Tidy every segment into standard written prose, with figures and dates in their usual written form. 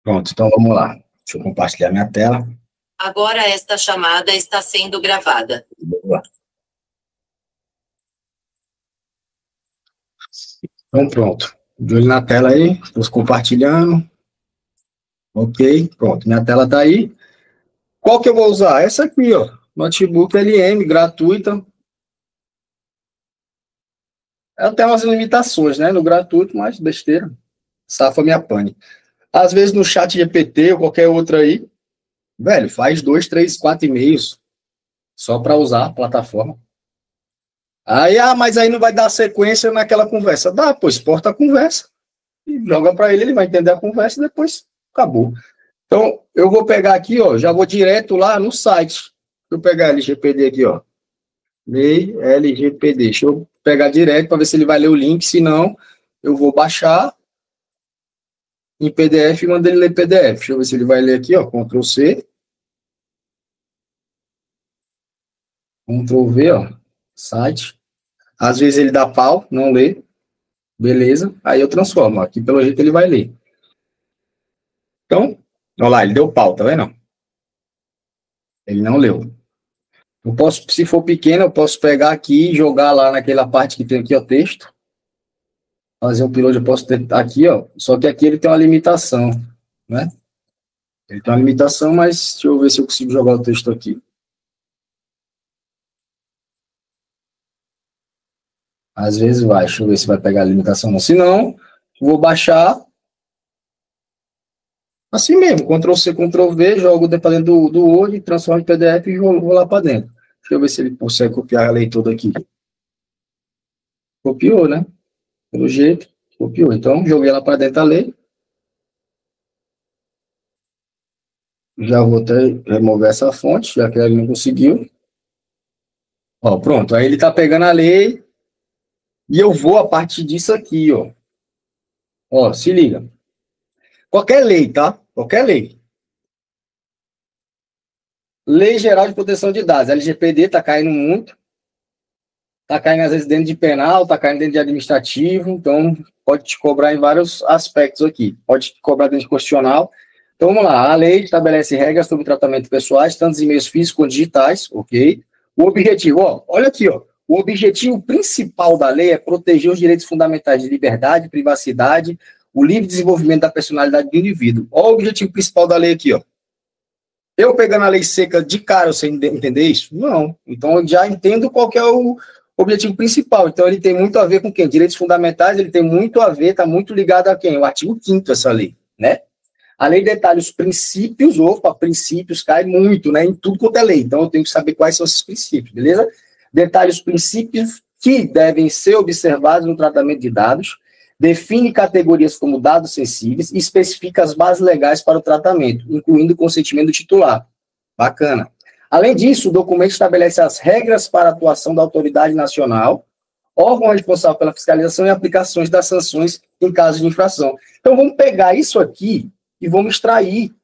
Pronto, então vamos lá. Deixa eu compartilhar minha tela. Agora esta chamada está sendo gravada. Boa. Então pronto. De olho na tela aí, estou compartilhando. Ok, pronto. Minha tela está aí. Qual que eu vou usar? Essa aqui, ó. Notebook LM, gratuita. Ela tem umas limitações, né? No gratuito, mas besteira. Safa minha pane. Às vezes no chat GPT ou qualquer outro aí, velho, faz 2, 3, 4 e-mails só para usar a plataforma. Aí, mas aí não vai dar sequência naquela conversa. Dá, pô, exporta a conversa e joga para ele vai entender a conversa e depois acabou. Então, eu vou pegar aqui, ó, já vou direto lá no site. Deixa eu pegar LGPD aqui, ó. LGPD. Deixa eu pegar direto para ver se ele vai ler o link, senão eu vou baixar em PDF e mandar ele ler PDF. Deixa eu ver se ele vai ler aqui, ó, Ctrl C. Ctrl V, ó, site. Às vezes ele dá pau, não lê. Beleza, aí eu transformo. Aqui, pelo jeito, ele vai ler. Então, olha lá, ele deu pau, tá vendo? Ele não leu. Eu posso, se for pequeno, eu posso pegar aqui e jogar lá naquela parte que tem aqui, ó, texto. Fazer um upload, eu posso ter aqui, ó. Só que aqui ele tem uma limitação, né? Ele tem uma limitação, mas deixa eu ver se eu consigo jogar o texto aqui. Às vezes vai, deixa eu ver se vai pegar a limitação. Não. Se não, vou baixar assim mesmo, Ctrl C, Ctrl V, jogo para dentro do Word, transformo em PDF e vou lá para dentro. Deixa eu ver se ele consegue copiar a lei toda aqui. Copiou, né? Pelo jeito, copiou. Então, joguei lá para dentro a lei. Já vou até remover essa fonte, já que ele não conseguiu. Ó, pronto. Aí ele está pegando a lei e eu vou a partir disso aqui, ó. Ó, se liga. Qualquer lei, tá? Qualquer lei. Lei Geral de Proteção de Dados, LGPD, está caindo muito. Está caindo, às vezes, dentro de penal, está caindo dentro de administrativo. Então, pode te cobrar em vários aspectos aqui. Pode te cobrar dentro de constitucional. Então, vamos lá. A lei estabelece regras sobre tratamento pessoais, tanto em meios físicos quanto digitais, ok? O objetivo, ó, olha aqui, ó. O objetivo principal da lei é proteger os direitos fundamentais de liberdade, privacidade, o livre desenvolvimento da personalidade do indivíduo. Olha o objetivo principal da lei aqui, ó. Eu pegando a lei seca de cara, você entender isso? Não. Então, eu já entendo qual que é o objetivo principal. Então, ele tem muito a ver com quem? Direitos fundamentais, ele tem muito a ver, está muito ligado a quem? O artigo 5º, essa lei, né? A lei detalha os princípios, princípios cai muito, né? Em tudo quanto é lei. Então, eu tenho que saber quais são esses princípios, beleza? Detalha os princípios que devem ser observados no tratamento de dados, define categorias como dados sensíveis e especifica as bases legais para o tratamento, incluindo o consentimento do titular. Bacana. Além disso, o documento estabelece as regras para a atuação da autoridade nacional, órgão responsável pela fiscalização e aplicações das sanções em caso de infração. Então, vamos pegar isso aqui e vamos extrair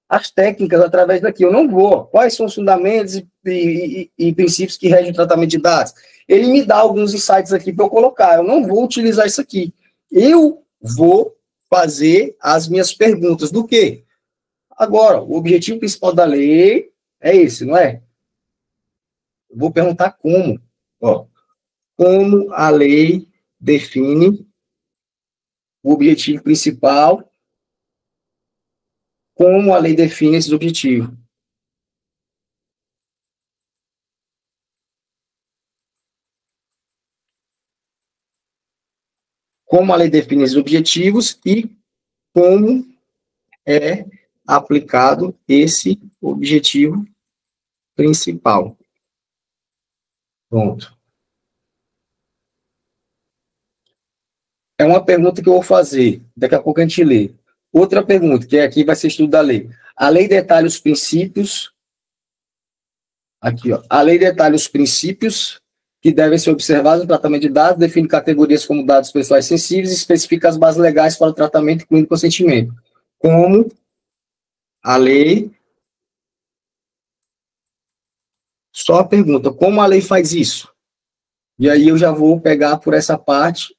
as técnicas através daqui. Eu não vou. Quais são os fundamentos e princípios que regem o tratamento de dados? Ele me dá alguns insights aqui para eu colocar. Eu não vou utilizar isso aqui. Eu vou fazer as minhas perguntas. Do quê? Agora, o objetivo principal da lei é esse, não é? Eu vou perguntar como. Ó, como a lei define o objetivo principal, como a lei define esses objetivos. Como a lei define esses objetivos e como é aplicado esse objetivo principal. Pronto. É uma pergunta que eu vou fazer, daqui a pouco a gente lê. Outra pergunta, que aqui vai ser estudo da lei. A lei detalha os princípios, aqui, ó. A lei detalha os princípios que devem ser observados no tratamento de dados, define categorias como dados pessoais sensíveis e especifica as bases legais para o tratamento, incluindo consentimento. Como a lei... Só a pergunta, como a lei faz isso? E aí eu já vou pegar por essa parte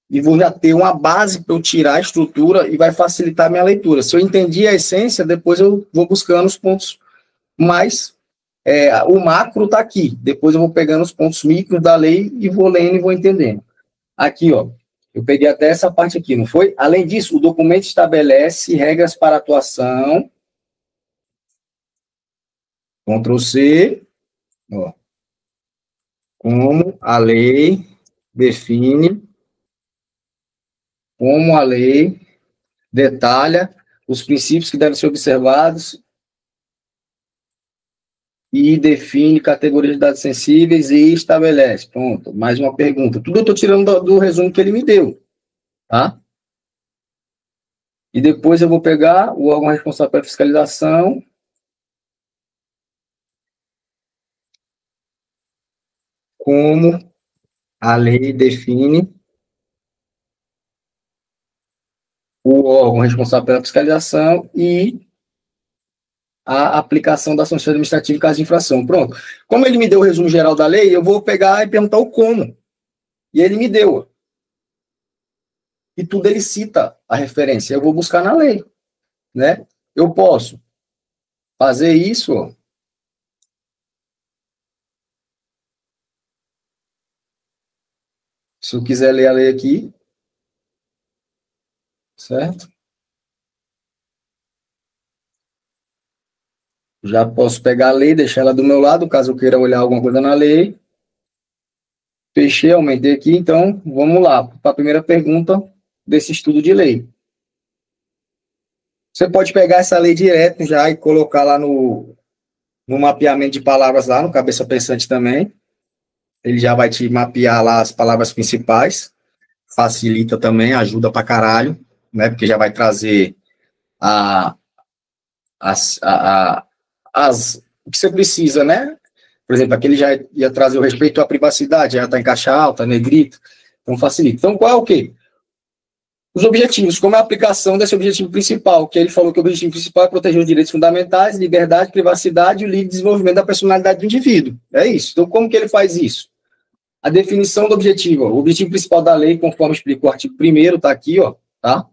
e vou já ter uma base para eu tirar a estrutura e vai facilitar a minha leitura. Se eu entendi a essência, depois eu vou buscando os pontos mais... o macro está aqui, depois eu vou pegando os pontos micros da lei e vou lendo e vou entendendo. Aqui, ó, eu peguei até essa parte aqui, não foi? Além disso, o documento estabelece regras para atuação. Ctrl C, ó, como a lei define, como a lei detalha os princípios que devem ser observados e define categorias de dados sensíveis e estabelece. Pronto, mais uma pergunta. Tudo eu estou tirando do resumo que ele me deu, tá? E depois eu vou pegar o órgão responsável pela fiscalização. Como a lei define o órgão responsável pela fiscalização e a aplicação da sanção administrativa em caso de infração. Pronto. Como ele me deu o resumo geral da lei, eu vou pegar e perguntar o como. E ele me deu. E tudo ele cita a referência. Eu vou buscar na lei, né? Eu posso fazer isso, ó. Se eu quiser ler a lei aqui, certo? Já posso pegar a lei, deixar ela do meu lado, caso eu queira olhar alguma coisa na lei. Fechei, aumentei aqui, então vamos lá para a primeira pergunta desse estudo de lei. Você pode pegar essa lei direto já e colocar lá no mapeamento de palavras lá, no cabeça pensante também. Ele já vai te mapear lá as palavras principais. Facilita também, ajuda pra caralho, né? Porque já vai trazer o que você precisa, né? Por exemplo, aquele já ia trazer o respeito à privacidade, já está em caixa alta, negrito, então facilita. Então, qual é o quê? Os objetivos, como é a aplicação desse objetivo principal, que ele falou que o objetivo principal é proteger os direitos fundamentais, liberdade, privacidade e o livre desenvolvimento da personalidade do indivíduo. É isso. Então, como que ele faz isso? A definição do objetivo. O objetivo principal da lei, conforme explicou o artigo 1º, está aqui, ó, tá?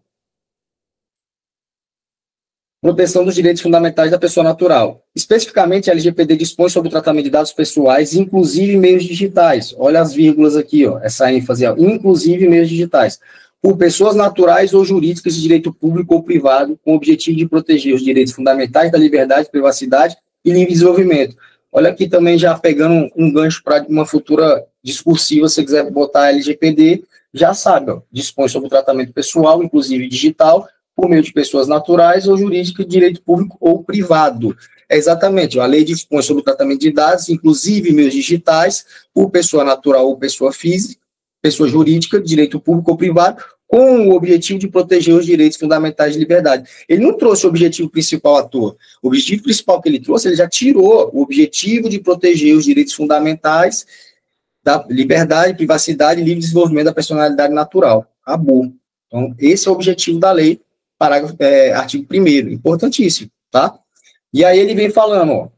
Proteção dos direitos fundamentais da pessoa natural. Especificamente, a LGPD dispõe sobre o tratamento de dados pessoais, inclusive meios digitais. Olha as vírgulas aqui, ó, essa ênfase, ó, inclusive meios digitais. Por pessoas naturais ou jurídicas de direito público ou privado, com o objetivo de proteger os direitos fundamentais da liberdade, privacidade e livre desenvolvimento. Olha aqui também já pegando um gancho para uma futura discursiva, se você quiser botar LGPD, já sabe, ó, dispõe sobre o tratamento pessoal, inclusive digital, por meio de pessoas naturais ou jurídicas de direito público ou privado. É exatamente, a lei dispõe sobre o tratamento de dados, inclusive meios digitais, por pessoa natural ou pessoa física, pessoa jurídica de direito público ou privado, com o objetivo de proteger os direitos fundamentais de liberdade. Ele não trouxe o objetivo principal à toa. O objetivo principal que ele trouxe, ele já tirou o objetivo de proteger os direitos fundamentais da liberdade, privacidade e livre desenvolvimento da personalidade natural. Acabou. Então, esse é o objetivo da lei, artigo 1º, importantíssimo, tá? E aí ele vem falando, ó,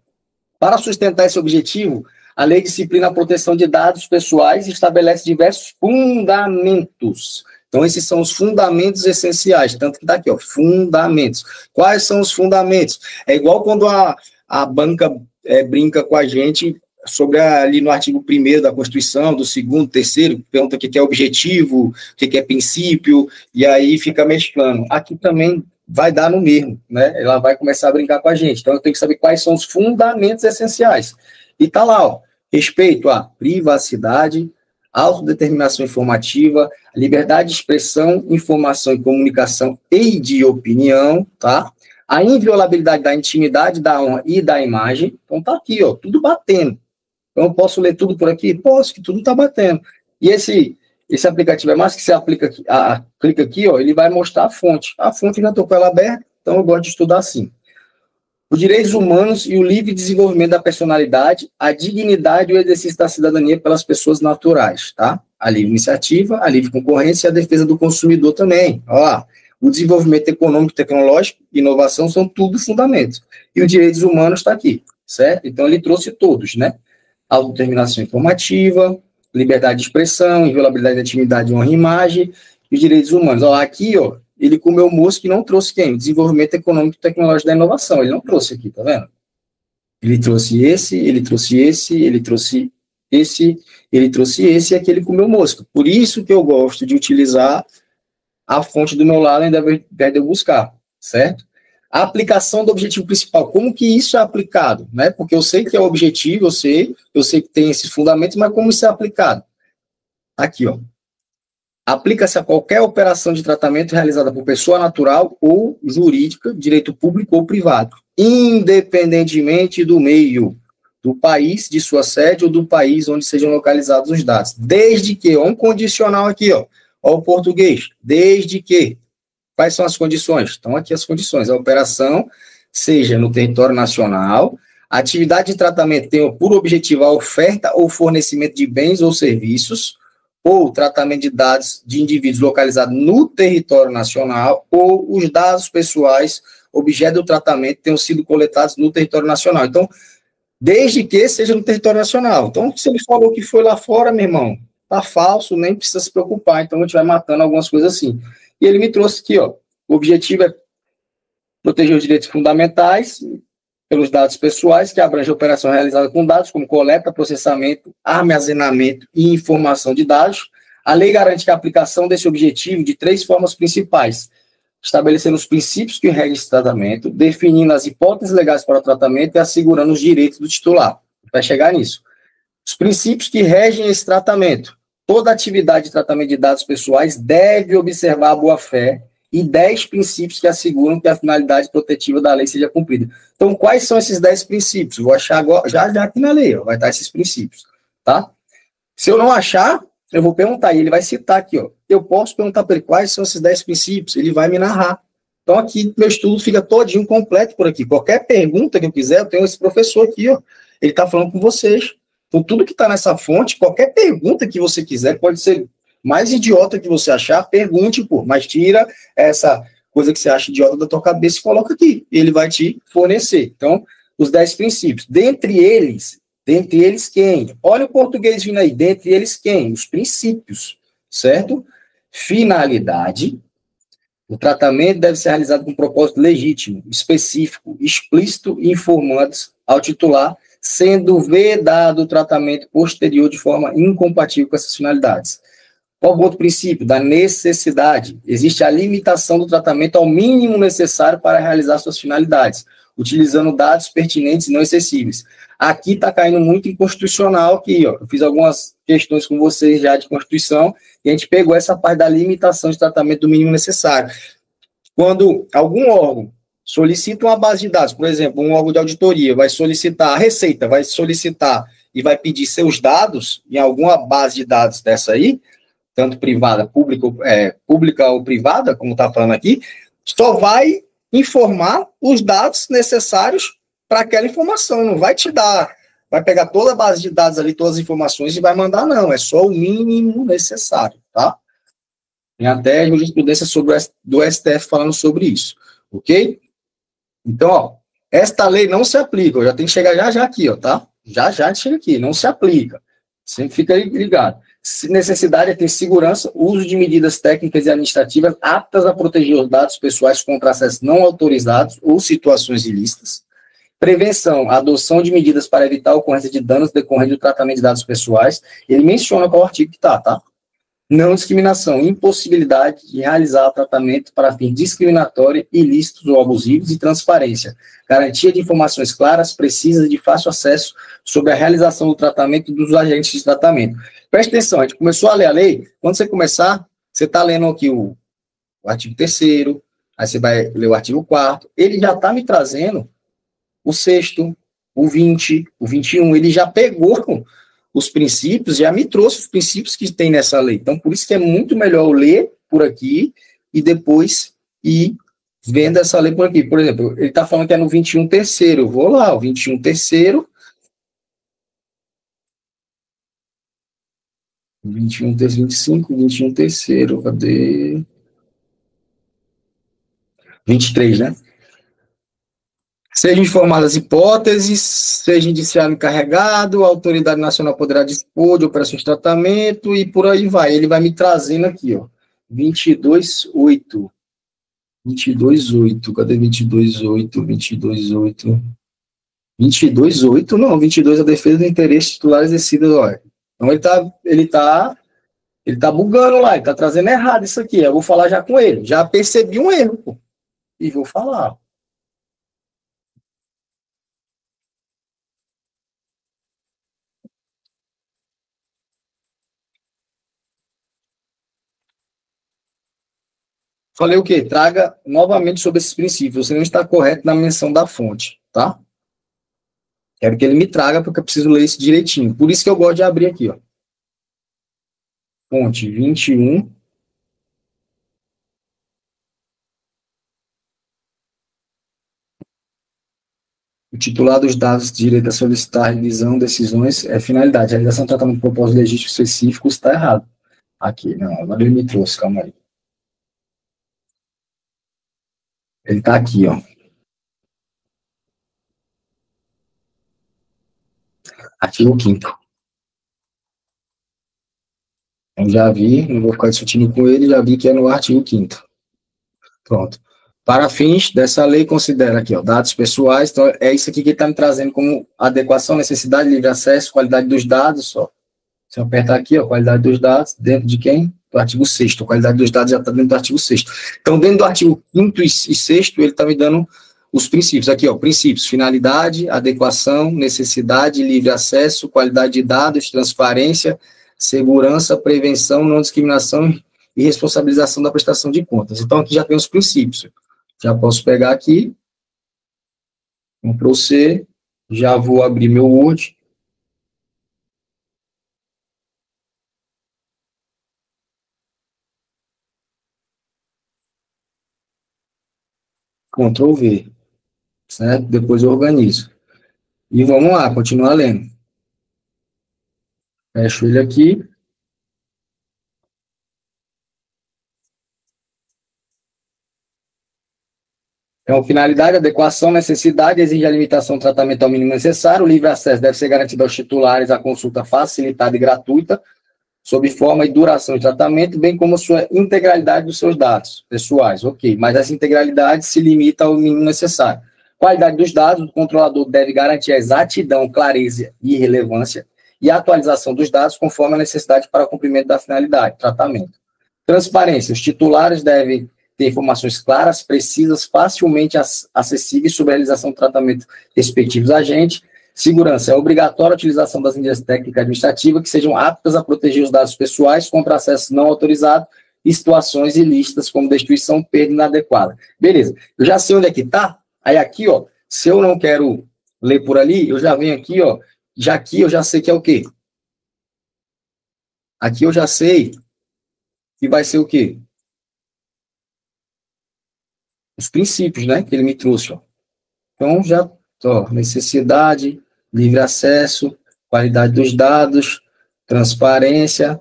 para sustentar esse objetivo, a lei disciplina a proteção de dados pessoais e estabelece diversos fundamentos. Então, esses são os fundamentos essenciais, tanto que está aqui, ó, fundamentos. Quais são os fundamentos? É igual quando a banca brinca com a gente sobre ali no artigo 1º da Constituição, do 2º, 3º, pergunta o que é objetivo, o que é princípio, e aí fica mesclando. Aqui também vai dar no mesmo, né? Ela vai começar a brincar com a gente. Então, eu tenho que saber quais são os fundamentos essenciais. E está lá, ó, respeito à privacidade, autodeterminação informativa, liberdade de expressão, informação e comunicação e de opinião, tá? A inviolabilidade da intimidade, da honra e da imagem. Então, tá aqui, ó, tudo batendo. Então, eu posso ler tudo por aqui? Posso, que tudo tá batendo. E esse aplicativo é mais que você clica aqui, ó, ele vai mostrar a fonte. A fonte já estou com ela aberta, então eu gosto de estudar assim. Os direitos humanos e o livre desenvolvimento da personalidade, a dignidade e o exercício da cidadania pelas pessoas naturais, tá? A livre iniciativa, a livre concorrência e a defesa do consumidor também. Olha lá, o desenvolvimento econômico, tecnológico, inovação são tudo fundamentos. E os direitos humanos está aqui, certo? Então, ele trouxe todos, né? Autodeterminação informativa, liberdade de expressão, inviolabilidade da intimidade, honra e imagem e os direitos humanos. Ó, aqui, ó, ele comeu mosca e não trouxe quem? Desenvolvimento econômico e tecnológico da inovação. Ele não trouxe aqui, tá vendo? Ele trouxe esse, ele trouxe esse, ele trouxe esse, ele trouxe esse, e aqui ele comeu mosca. Por isso que eu gosto de utilizar a fonte do meu lado, ainda de eu buscar, certo? A aplicação do objetivo principal, como que isso é aplicado, né? Porque eu sei que é o objetivo, eu sei que tem esses fundamentos, mas como isso é aplicado? Aqui, ó. Aplica-se a qualquer operação de tratamento realizada por pessoa natural ou jurídica, direito público ou privado, independentemente do meio, do país de sua sede ou do país onde sejam localizados os dados. Desde que, ó, um condicional aqui, ó o português, desde que. Quais são as condições? Estão aqui as condições. A operação seja no território nacional, a atividade de tratamento tenha por objetivo a oferta ou fornecimento de bens ou serviços, ou tratamento de dados de indivíduos localizados no território nacional, ou os dados pessoais, objeto do tratamento, tenham sido coletados no território nacional. Então, desde que seja no território nacional. Então, se ele falou que foi lá fora, meu irmão, tá falso, nem precisa se preocupar. Então, a gente vai matando algumas coisas assim. E ele me trouxe aqui, ó, o objetivo é proteger os direitos fundamentais pelos dados pessoais, que abrange a operação realizada com dados, como coleta, processamento, armazenamento e informação de dados. A lei garante que a aplicação desse objetivo de 3 formas principais: estabelecendo os princípios que regem esse tratamento, definindo as hipóteses legais para o tratamento e assegurando os direitos do titular. Vai chegar nisso. Os princípios que regem esse tratamento: toda atividade de tratamento de dados pessoais deve observar a boa-fé e 10 princípios que asseguram que a finalidade protetiva da lei seja cumprida. Então, quais são esses 10 princípios? Vou achar agora, já aqui na lei, ó, vai estar esses princípios, tá? Se eu não achar, eu vou perguntar, e ele vai citar aqui, ó. Eu posso perguntar para ele quais são esses 10 princípios, ele vai me narrar. Então, aqui, meu estudo fica todinho completo por aqui. Qualquer pergunta que eu quiser, eu tenho esse professor aqui, ó. Ele está falando com vocês. Então, tudo que está nessa fonte, qualquer pergunta que você quiser, pode ser mais idiota que você achar, pergunte, pô, mas tira essa coisa que você acha idiota da tua cabeça e coloca aqui. Ele vai te fornecer. Então, os 10 princípios. Dentre eles quem? Olha o português vindo aí. Dentre eles quem? Os princípios, certo? Finalidade. O tratamento deve ser realizado com um propósito legítimo, específico, explícito e informado ao titular, sendo vedado o tratamento posterior de forma incompatível com essas finalidades. Qual o outro princípio? Da necessidade. Existe a limitação do tratamento ao mínimo necessário para realizar suas finalidades, utilizando dados pertinentes e não excessivos. Aqui está caindo muito em constitucional, aqui, ó. Eu fiz algumas questões com vocês já de Constituição, e a gente pegou essa parte da limitação de tratamento do mínimo necessário. Quando algum órgão solicita uma base de dados, por exemplo, um órgão de auditoria vai solicitar, a Receita vai solicitar e vai pedir seus dados em alguma base de dados dessa aí, tanto privada, pública ou privada, como está falando aqui, só vai informar os dados necessários para aquela informação, não vai te dar, vai pegar toda a base de dados ali, todas as informações e vai mandar, não, é só o mínimo necessário, tá? Tem até jurisprudência do STF falando sobre isso, ok? Então, ó, esta lei não se aplica, eu já tenho que chegar já aqui, ó, tá? Já chega aqui, não se aplica, sempre fica ligado. Necessidade é ter segurança, uso de medidas técnicas e administrativas aptas a proteger os dados pessoais contra acessos não autorizados ou situações ilícitas. Prevenção, adoção de medidas para evitar a ocorrência de danos decorrentes do tratamento de dados pessoais. Ele menciona qual artigo que tá? Não discriminação, impossibilidade de realizar tratamento para fins discriminatórios, ilícitos ou abusivos e transparência. Garantia de informações claras, precisas e de fácil acesso sobre a realização do tratamento dos agentes de tratamento. Preste atenção, a gente começou a ler a lei, quando você começar, você está lendo aqui o artigo 3º, aí você vai ler o artigo 4º, ele já está me trazendo o 6º, o 20, o 21, ele já pegou os princípios, já me trouxe os princípios que tem nessa lei. Então, por isso que é muito melhor eu ler por aqui e depois ir vendo essa lei por aqui. Por exemplo, ele está falando que é no 21 terceiro. Eu vou lá, o 21 terceiro. 21 terceiro, 25, 21 terceiro, cadê? 23, né? Sejam informadas hipóteses, seja indiciado encarregado, a autoridade nacional poderá dispor de operações de tratamento e por aí vai. Ele vai me trazendo aqui, ó, 22.8. 22.8, cadê 22.8? 22.8. 22.8, não, 22 a defesa do interesse titular exercido, olha. Então ele tá bugando lá, ele tá trazendo errado isso aqui. Eu vou falar já com ele. Já percebi um erro, pô. E vou falar. Falei o quê? Traga novamente sobre esses princípios. Você não está correto na menção da fonte, tá? Quero que ele me traga, porque eu preciso ler isso direitinho. Por isso que eu gosto de abrir aqui, ó. Fonte 21. O titular dos dados de direito a solicitar revisão, decisões, finalidade. Realização de tratamento de propósito legítimo específico está errado. Aqui, não, agora ele me trouxe, calma aí. Ele está aqui, ó. Artigo 5º. Eu já vi, não vou ficar discutindo com ele, já vi que é no artigo 5º. Pronto. Para fins dessa lei, considera aqui, ó, dados pessoais, então é isso aqui que ele está me trazendo como adequação, necessidade, livre acesso, qualidade dos dados, ó. Se eu apertar aqui, ó, qualidade dos dados, dentro de quem? Do artigo 6º. A qualidade dos dados já está dentro do artigo 6º. Então, dentro do artigo 5º e 6º, ele está me dando os princípios. Aqui, ó, princípios, finalidade, adequação, necessidade, livre acesso, qualidade de dados, transparência, segurança, prevenção, não discriminação e responsabilização da prestação de contas. Então, aqui já tem os princípios. Já posso pegar aqui, Ctrl+C, já vou abrir meu Word. Ctrl+V, certo? Depois eu organizo. E vamos lá, continuar lendo. Fecho ele aqui. Então, finalidade, adequação, necessidade, exige a limitação do tratamento ao mínimo necessário, o livre acesso deve ser garantido aos titulares à consulta facilitada e gratuita, sob forma e duração de tratamento, bem como sua integralidade dos seus dados pessoais. Ok, mas essa integralidade se limita ao mínimo necessário. Qualidade dos dados, o controlador deve garantir a exatidão, clareza e relevância e a atualização dos dados conforme a necessidade para o cumprimento da finalidade, tratamento. Transparência, os titulares devem ter informações claras, precisas, facilmente acessíveis sobre a realização do tratamento respectivos agentes. Segurança, é obrigatória a utilização das medidas técnicas administrativas que sejam aptas a proteger os dados pessoais contra acesso não autorizado e situações ilícitas como destruição, perda inadequada. Beleza, eu já sei onde é que está. Aí aqui, ó, se eu não quero ler por ali, eu já venho aqui, ó, já aqui eu já sei que é o quê? Aqui eu já sei que vai ser o quê? Os princípios, né, que ele me trouxe, ó. Então, já, ó, necessidade, livre acesso, qualidade dos dados, transparência,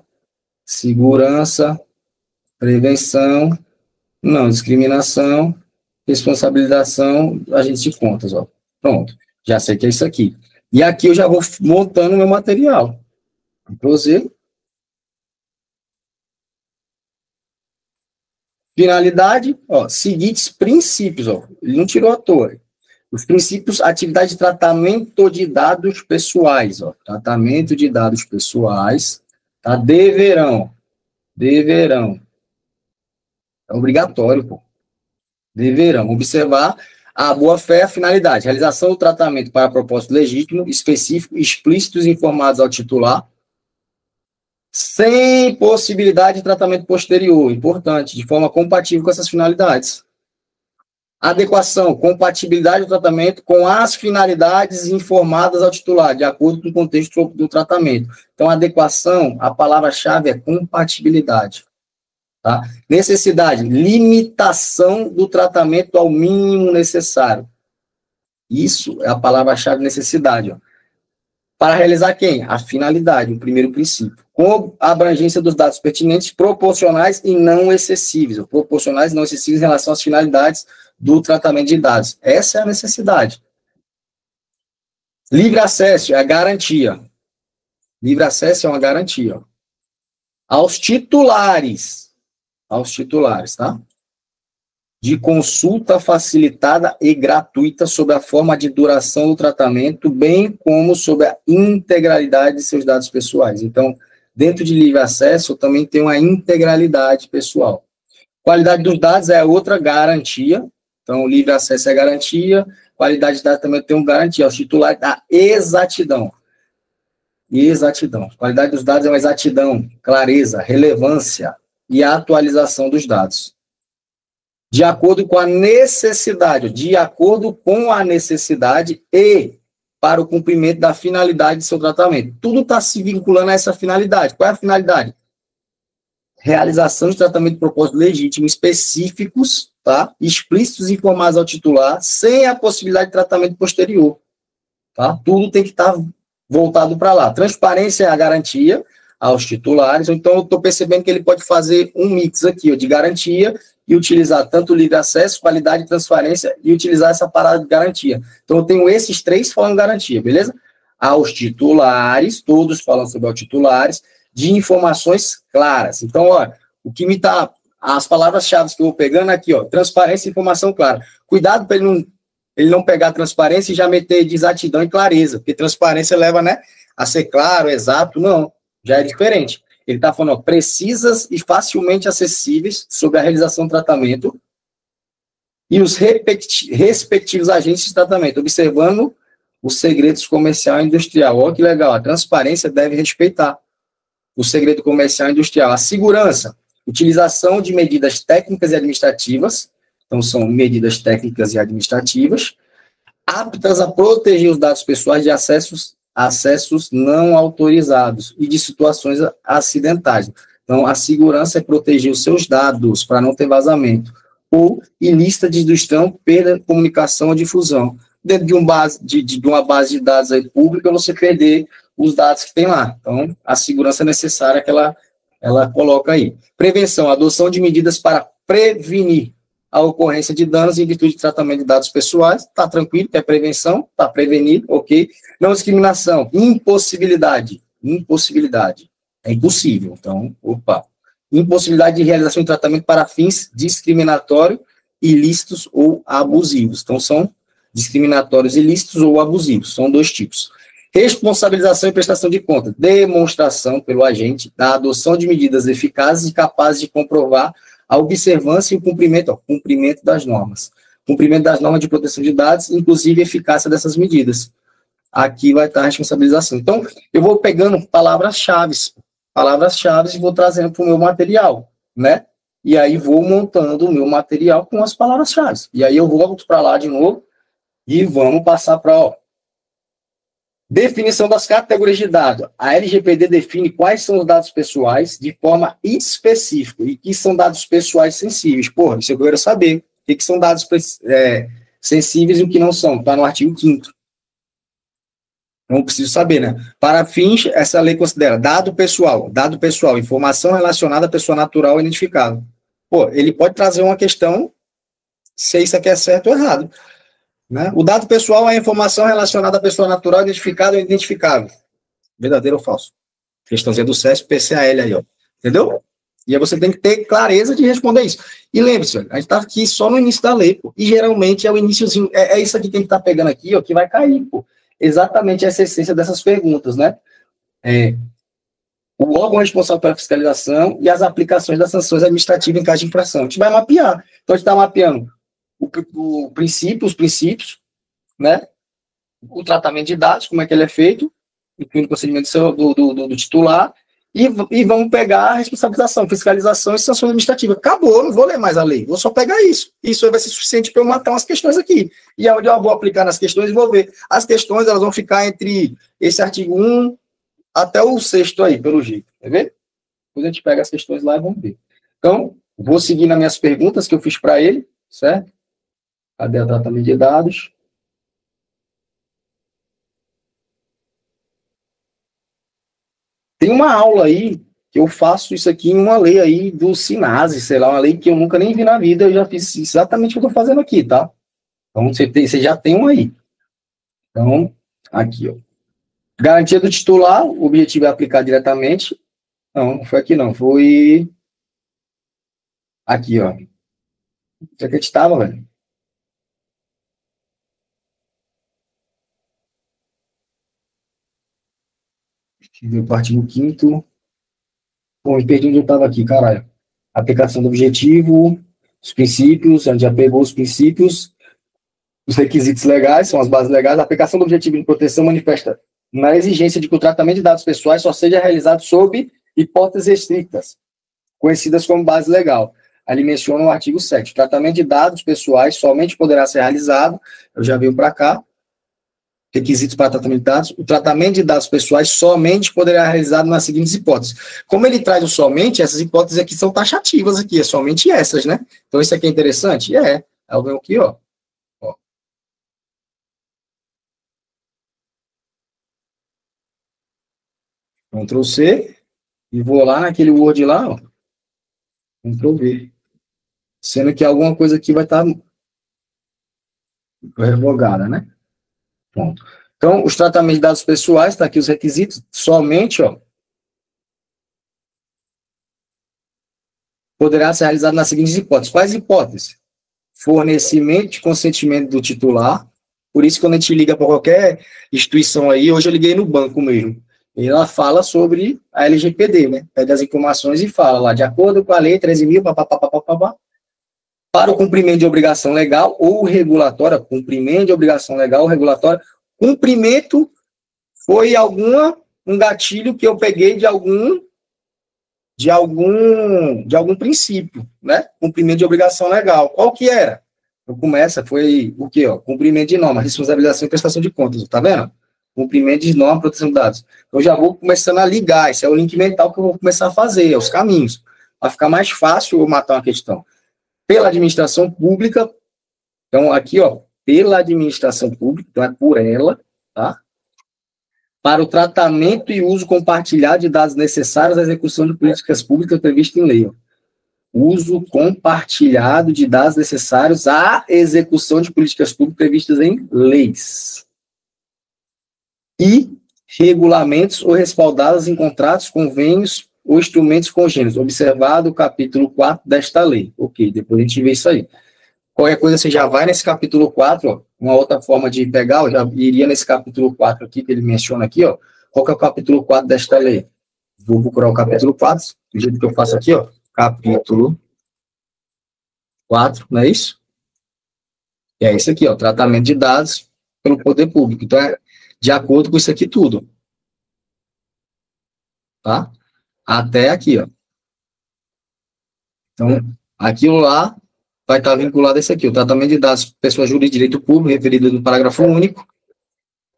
segurança, prevenção, não discriminação, responsabilização, agentes de contas, ó. Pronto, já sei que é isso aqui. E aqui eu já vou montando o meu material. Ctrl+Z. Finalidade, ó, seguintes princípios, ó. Ele não tirou à toa. Os princípios, atividade de tratamento de dados pessoais, ó. Tratamento de dados pessoais, tá? Deverão. É obrigatório, pô. Deverão observar a boa-fé e a finalidade. Realização do tratamento para propósito legítimo, específico, explícitos informados ao titular, sem possibilidade de tratamento posterior, importante, de forma compatível com essas finalidades. Adequação, compatibilidade do tratamento com as finalidades informadas ao titular, de acordo com o contexto do tratamento. Então, adequação, a palavra-chave é compatibilidade. Tá? Necessidade, limitação do tratamento ao mínimo necessário. Isso é a palavra-chave necessidade. Ó. Para realizar quem? A finalidade, o primeiro princípio. Com a abrangência dos dados pertinentes, proporcionais e não excessivos. Proporcionais e não excessivos em relação às finalidades do tratamento de dados. Essa é a necessidade. Livre acesso é a garantia. Livre acesso é uma garantia. Aos titulares, tá? De consulta facilitada e gratuita sobre a forma de duração do tratamento, bem como sobre a integralidade de seus dados pessoais. Então, dentro de livre acesso, também tem uma integralidade pessoal. Qualidade dos dados é outra garantia. Então, livre acesso é garantia. Qualidade de dados também tem uma garantia. Aos titulares da exatidão. Exatidão. Qualidade dos dados é uma exatidão, clareza, relevância e atualização dos dados. De acordo com a necessidade, e para o cumprimento da finalidade de seu tratamento. Tudo está se vinculando a essa finalidade. Qual é a finalidade? Realização de tratamento de propósito legítimo específicos, tá? Explícitos e informados ao titular, sem a possibilidade de tratamento posterior. Tá? Tudo tem que estar voltado para lá. Transparência é a garantia aos titulares, então eu estou percebendo que ele pode fazer um mix aqui, ó, de garantia e utilizar tanto o livre acesso, qualidade e transparência e utilizar essa parada de garantia. Então eu tenho esses três falando garantia, beleza? Aos titulares, todos falam sobre os titulares, de informações claras. Então, ó, o que me tá, as palavras-chave que eu vou pegando aqui, ó, transparência e informação clara. Cuidado para ele não pegar transparência e já meter desatidão e clareza, porque transparência leva, né, a ser claro, exato, não, já é diferente. Ele está falando, ó, precisas e facilmente acessíveis sobre a realização do tratamento e os respectivos agentes de tratamento, observando os segredos comercial e industrial. Olha que legal, a transparência deve respeitar o segredo comercial e industrial. A segurança, utilização de medidas técnicas e administrativas, então são medidas técnicas e administrativas, aptas a proteger os dados pessoais de acessos não autorizados e de situações acidentais. Então, a segurança é proteger os seus dados para não ter vazamento, ou ilícita de destruição, perda, comunicação ou difusão. Dentro de uma base de dados aí pública, você perder os dados que tem lá. Então, a segurança necessária que ela coloca aí. Prevenção, adoção de medidas para prevenir a ocorrência de danos em virtude de tratamento de dados pessoais, está tranquilo, é prevenção, está prevenido, ok. Não discriminação, impossibilidade, é impossível, então, impossibilidade de realização de tratamento para fins discriminatórios, ilícitos ou abusivos. Então, são discriminatórios ilícitos ou abusivos, são dois tipos. Responsabilização e prestação de conta, demonstração pelo agente da adoção de medidas eficazes e capazes de comprovar a observância e o cumprimento das normas. Cumprimento das normas de proteção de dados, inclusive a eficácia dessas medidas. Aqui vai estar a responsabilização. Então, eu vou pegando palavras-chave e vou trazendo para o meu material, né? E aí vou montando o meu material com as palavras-chave. E aí eu volto para lá de novo e vamos passar para, definição das categorias de dados. A LGPD define quais são os dados pessoais de forma específica e que são dados pessoais sensíveis. Porra, isso eu quero saber. O que são dados sensíveis e o que não são? Está no artigo 5º. Não preciso saber, né? Para fins, essa lei considera dado pessoal, informação relacionada à pessoa natural ou identificável. Pô, ele pode trazer uma questão se isso aqui é certo ou errado. Né? O dado pessoal é a informação relacionada à pessoa natural, identificada ou identificável. Verdadeiro ou falso? Questãozinha do CESP, PCAL aí, ó. Entendeu? E aí você tem que ter clareza de responder isso. E lembre-se, a gente está aqui só no início da lei, pô. E geralmente é o iniciozinho, é isso aqui que a gente está pegando aqui, ó, que vai cair, pô. Exatamente essa essência dessas perguntas, né? O órgão responsável pela fiscalização e as aplicações das sanções administrativas em caso de infração. A gente vai mapear. Então, a gente está mapeando os princípios, né? O tratamento de dados, como é que ele é feito, incluindo o procedimento do titular, e vamos pegar a responsabilização, fiscalização e sanção administrativa. Acabou, não vou ler mais a lei, vou só pegar isso. Isso aí vai ser suficiente para eu matar umas questões aqui. E onde eu vou aplicar nas questões e vou ver. As questões, elas vão ficar entre esse artigo 1 até o 6º aí, pelo jeito. Quer ver? Depois a gente pega as questões lá e vamos ver. Então, vou seguir nas minhas perguntas que eu fiz para ele, certo? Cadê o tratamento de dados? Tem uma aula aí, que eu faço isso aqui em uma lei aí do SINASE, sei lá, uma lei que eu nunca nem vi na vida, eu já fiz exatamente o que eu estou fazendo aqui, tá? Então, você já tem um aí. Então, Aqui, ó. Garantia do titular, o objetivo é aplicar diretamente. Não foi aqui não, foi aqui, ó. Onde é que a gente estava, velho? O artigo 5º. Pô, me perdi onde eu estava aqui, caralho. Aplicação do objetivo, os princípios, a gente já pegou os princípios, os requisitos legais, são as bases legais. A aplicação do objetivo de proteção manifesta na exigência de que o tratamento de dados pessoais só seja realizado sob hipóteses restritas, conhecidas como base legal. Ali menciona o artigo 7º. O tratamento de dados pessoais somente poderá ser realizado, eu já venho para cá, requisitos para tratamento de dados, o tratamento de dados pessoais somente poderá ser realizado nas seguintes hipóteses. Como ele traz o somente, essas hipóteses aqui são taxativas aqui, é somente essas, né? Então, isso aqui é interessante? É. Eu venho aqui, ó. Ctrl C, e vou lá naquele Word lá, ó. Ctrl V. Sendo que alguma coisa aqui vai estar revogada, né? Pronto. Então, os tratamentos de dados pessoais, está aqui os requisitos, somente, ó, poderá ser realizado nas seguintes hipóteses. Quais hipóteses? Fornecimento de consentimento do titular. Por isso, quando a gente liga para qualquer instituição aí, hoje eu liguei no banco mesmo, e ela fala sobre a LGPD, né? Pega as informações e fala lá, de acordo com a lei 13.000, papapá, para o cumprimento de obrigação legal ou regulatória, cumprimento de obrigação legal ou regulatória, cumprimento foi um gatilho que eu peguei de algum princípio, né? Cumprimento de obrigação legal. Qual que era? Então, começa, foi o quê? Ó? Cumprimento de norma, responsabilização e prestação de contas, tá vendo? Cumprimento de norma, proteção de dados. Eu já vou começando a ligar, esse é o link mental que eu vou começar a fazer, os caminhos. Vai ficar mais fácil eu matar uma questão. Pela administração pública, então aqui, ó, pela administração pública, então é por ela, tá? Para o tratamento e uso compartilhado de dados necessários à execução de políticas públicas previstas em lei. Ó. Uso compartilhado de dados necessários à execução de políticas públicas previstas em leis. E regulamentos ou respaldados em contratos, convênios ou instrumentos congêneros, observado o capítulo 4 desta lei. Ok, depois a gente vê isso aí. Qualquer coisa, você já vai nesse capítulo 4, ó, uma outra forma de pegar, eu já iria nesse capítulo 4 aqui, que ele menciona aqui, ó. Qual que é o capítulo 4 desta lei? Vou procurar o capítulo 4, do jeito que eu faço aqui, ó. Capítulo 4, não é isso? E é isso aqui, ó, tratamento de dados pelo poder público. Então, é de acordo com isso aqui tudo. Tá? Até aqui, ó. Então, aquilo lá vai estar vinculado a esse aqui. O tratamento de dados pessoas jurídicas de direito público, referido no parágrafo único,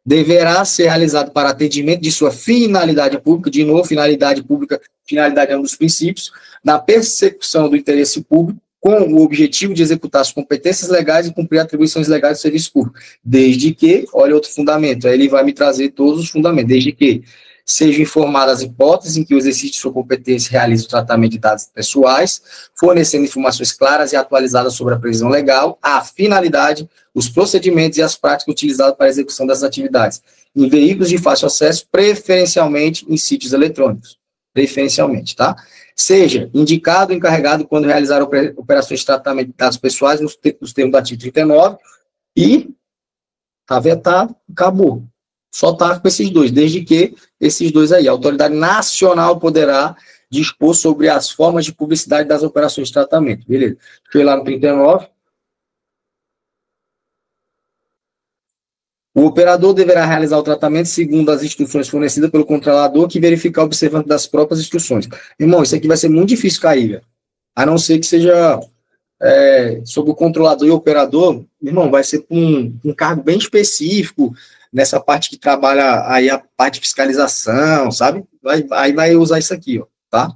deverá ser realizado para atendimento de sua finalidade pública, de novo, finalidade pública, finalidade é um dos princípios, na persecução do interesse público, com o objetivo de executar as competências legais e cumprir atribuições legais do serviço público, desde que, olha outro fundamento, aí ele vai me trazer todos os fundamentos, desde que sejam informadas as hipóteses em que o exercício de sua competência realiza o tratamento de dados pessoais, fornecendo informações claras e atualizadas sobre a previsão legal, a finalidade, os procedimentos e as práticas utilizadas para a execução dessas atividades, em veículos de fácil acesso, preferencialmente em sítios eletrônicos, preferencialmente, tá? Seja indicado ou encarregado quando realizar operações de tratamento de dados pessoais nos termos do artigo 39 e está vetado, acabou. Só está com esses dois, desde que esses dois aí, a autoridade nacional poderá dispor sobre as formas de publicidade das operações de tratamento. Beleza. Deixa eu ir lá no 39. O operador deverá realizar o tratamento segundo as instruções fornecidas pelo controlador, que verificar observando das próprias instruções. Irmão, isso aqui vai ser muito difícil cair, velho. A não ser que seja sobre o controlador e o operador, irmão, vai ser um cargo bem específico, nessa parte que trabalha aí a parte de fiscalização, sabe? Aí vai usar isso aqui, ó, tá?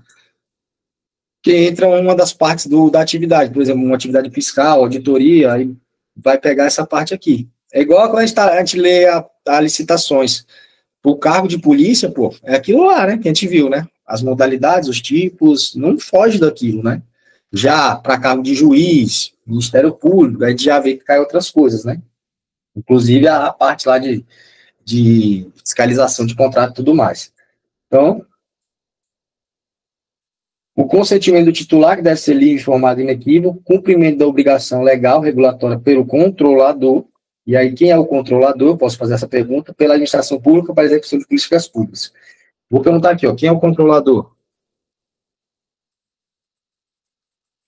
Que entra uma das partes da atividade, por exemplo, uma atividade fiscal, auditoria, aí vai pegar essa parte aqui. É igual quando a gente lê as licitações. O cargo de polícia, pô, é aquilo lá, né? Que a gente viu, né? As modalidades, os tipos, não foge daquilo, né? Já para cargo de juiz, Ministério Público, a gente já vê que cai outras coisas, né? Inclusive a parte lá de de fiscalização de contrato e tudo mais. Então, o consentimento do titular, que deve ser livre, informado e inequívoco, cumprimento da obrigação legal, regulatória pelo controlador, e aí quem é o controlador? Eu posso fazer essa pergunta, pela administração pública para a execução de políticas públicas. Vou perguntar aqui, ó, quem é o controlador?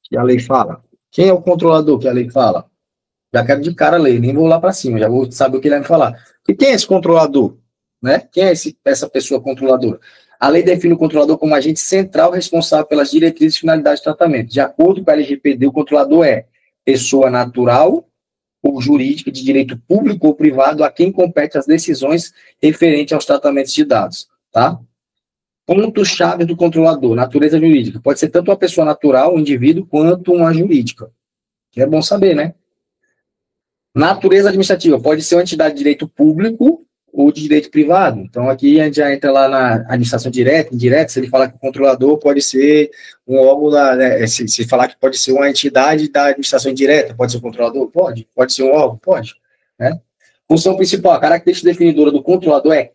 Que a lei fala. Quem é o controlador que a lei fala? Já quero de cara a lei, nem vou lá para cima, já vou saber o que ele vai me falar. E quem é esse controlador? Né? Quem é essa pessoa controladora? A lei define o controlador como agente central responsável pelas diretrizes e finalidades de tratamento. De acordo com a LGPD, o controlador é pessoa natural ou jurídica de direito público ou privado a quem compete as decisões referentes aos tratamentos de dados. Tá? Pontos-chave do controlador, natureza jurídica. Pode ser tanto uma pessoa natural, um indivíduo, quanto uma jurídica. Que é bom saber, né? Natureza administrativa, pode ser uma entidade de direito público ou de direito privado. Então, aqui a gente já entra lá na administração direta, indireta, se ele falar que o controlador pode ser um órgão, se falar que pode ser uma entidade da administração indireta, pode ser o controlador? Pode. Pode ser um órgão? Pode. Né? Função principal, a característica definidora do controlador é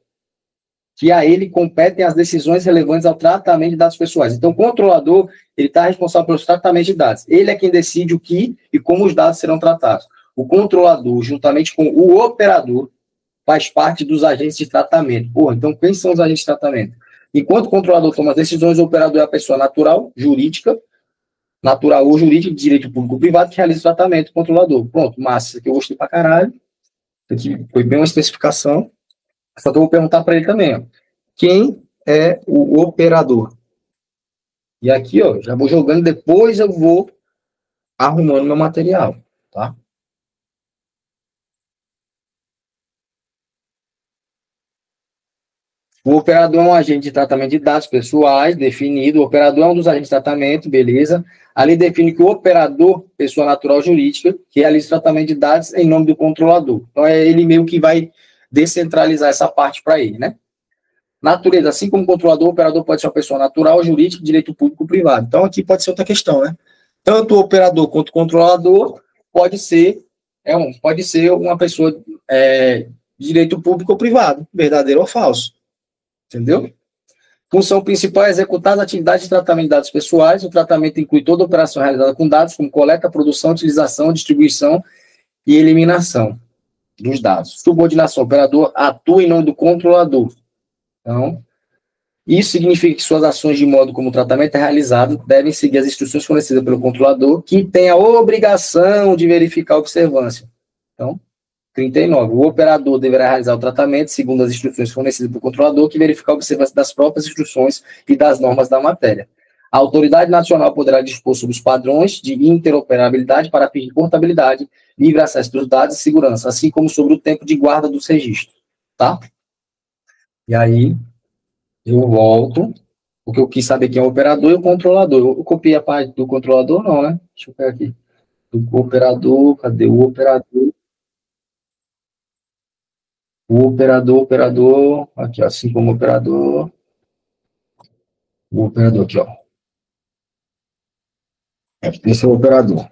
que a ele competem as decisões relevantes ao tratamento de dados pessoais. Então, o controlador, ele está responsável pelo tratamento de dados. Ele é quem decide o que e como os dados serão tratados. O controlador, juntamente com o operador, faz parte dos agentes de tratamento. Então, quem são os agentes de tratamento? Enquanto o controlador toma as decisões, o operador é a pessoa natural, jurídica, natural ou jurídica, de direito público ou privado, que realiza o tratamento do controlador. Pronto, massa, isso aqui eu gostei pra caralho. Isso aqui foi bem uma especificação. Só que eu vou perguntar para ele também, ó. Quem é o operador? E aqui, ó, já vou jogando, depois eu vou arrumando meu material, tá? O operador é um agente de tratamento de dados pessoais, definido. O operador é um dos agentes de tratamento, beleza. A lei define que o operador, pessoa natural jurídica, que realiza o tratamento de dados em nome do controlador. Então, é ele meio que vai descentralizar essa parte para ele, né? Natureza, assim como controlador, o operador pode ser uma pessoa natural, jurídica, direito público ou privado. Então, aqui pode ser outra questão, né? Tanto o operador quanto o controlador pode ser uma pessoa de direito público ou privado, verdadeiro ou falso. Entendeu? Função principal é executar as atividades de tratamento de dados pessoais. O tratamento inclui toda operação realizada com dados, como coleta, produção, utilização, distribuição e eliminação dos dados. Subordinação, o operador atua em nome do controlador. Então, isso significa que suas ações de modo como o tratamento é realizado devem seguir as instruções fornecidas pelo controlador, que tem a obrigação de verificar a observância. Então, 39. O operador deverá realizar o tratamento segundo as instruções fornecidas pelo controlador, que verificar a observância das próprias instruções e das normas da matéria. A autoridade nacional poderá dispor sobre os padrões de interoperabilidade para fins de portabilidade, livre acesso dos dados e segurança, assim como sobre o tempo de guarda dos registros. Tá? E aí, eu volto, porque eu quis saber quem é o operador e o controlador. Eu copiei a parte do controlador, não, né? Deixa eu pegar aqui. Do operador, cadê o operador? O operador, aqui, ó, assim como o operador aqui, ó. Esse é o operador.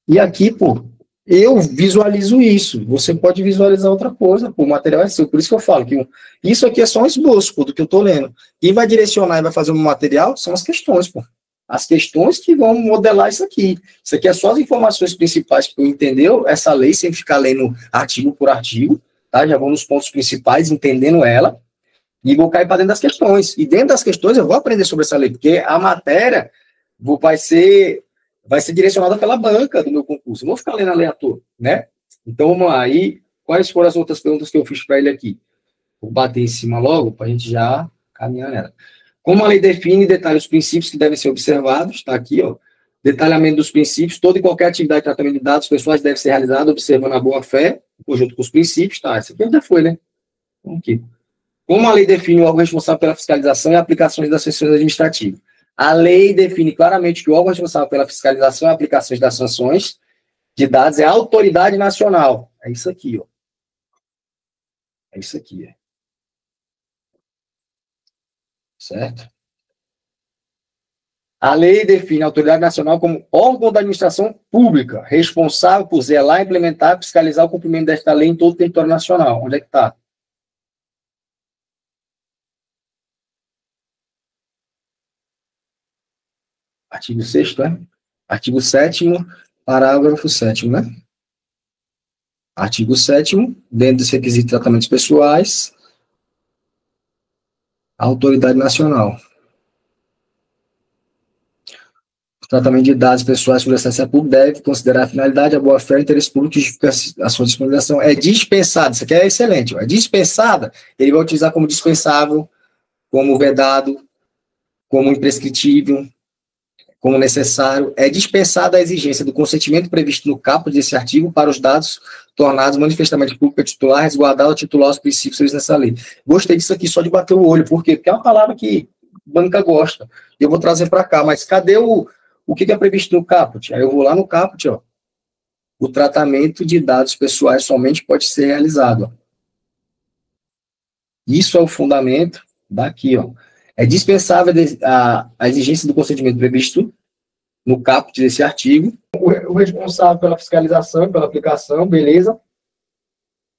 E aqui, pô, eu visualizo isso. Você pode visualizar outra coisa, pô, o material é seu. Por isso que eu falo que isso aqui é só um esboço, pô, do que eu tô lendo. Quem vai direcionar e vai fazer um material são as questões, pô. As questões que vão modelar isso aqui. Isso aqui é só as informações principais que eu entendeu essa lei, sem ficar lendo artigo por artigo, tá? Já vou nos pontos principais, entendendo ela, e vou cair para dentro das questões. E dentro das questões eu vou aprender sobre essa lei, porque a matéria vai ser direcionada pela banca do meu concurso. Eu não vou ficar lendo aleatório, né? Então, vamos lá. Aí, quais foram as outras perguntas que eu fiz para ele aqui? Vou bater em cima logo, para a gente já caminhar nela. Como a lei define e detalha os princípios que devem ser observados, está aqui, ó. Detalhamento dos princípios, toda e qualquer atividade de tratamento de dados pessoais deve ser realizada observando a boa-fé, conjunto com os princípios, tá? Isso aqui já foi, né? Aqui. Como a lei define o órgão responsável pela fiscalização e aplicações das sanções administrativas? A lei define claramente que o órgão responsável pela fiscalização e aplicações das sanções de dados é a autoridade nacional. É isso aqui, ó. É isso aqui, certo? A lei define a autoridade nacional como órgão da administração pública, responsável por zelar, implementar e fiscalizar o cumprimento desta lei em todo o território nacional. Onde é que está? Artigo 6º, né? Artigo 7º, parágrafo 7º, né? Artigo 7º, dentro dos requisitos de tratamentos pessoais, a autoridade nacional. O tratamento de dados pessoais sobre a assistência pública deve considerar a finalidade, a boa-fé, o interesse público e justificar a sua disponibilização. É dispensada, isso aqui é excelente. Ó. É dispensada, ele vai utilizar como dispensável, como vedado, como imprescritível, como necessário. É dispensada a exigência do consentimento previsto no caput desse artigo para os dados tornados manifestamente públicos titular, resguardado ou titular os princípios previstos nessa lei. Gostei disso aqui, só de bater o olho. Por quê? Porque é uma palavra que banca gosta. Eu vou trazer para cá, mas cadê o que é previsto no caput? Aí eu vou lá no caput, ó. O tratamento de dados pessoais somente pode ser realizado. Ó. Isso é o fundamento daqui, ó. É dispensável a exigência do consentimento previsto no caput desse artigo. O responsável pela fiscalização e pela aplicação, beleza?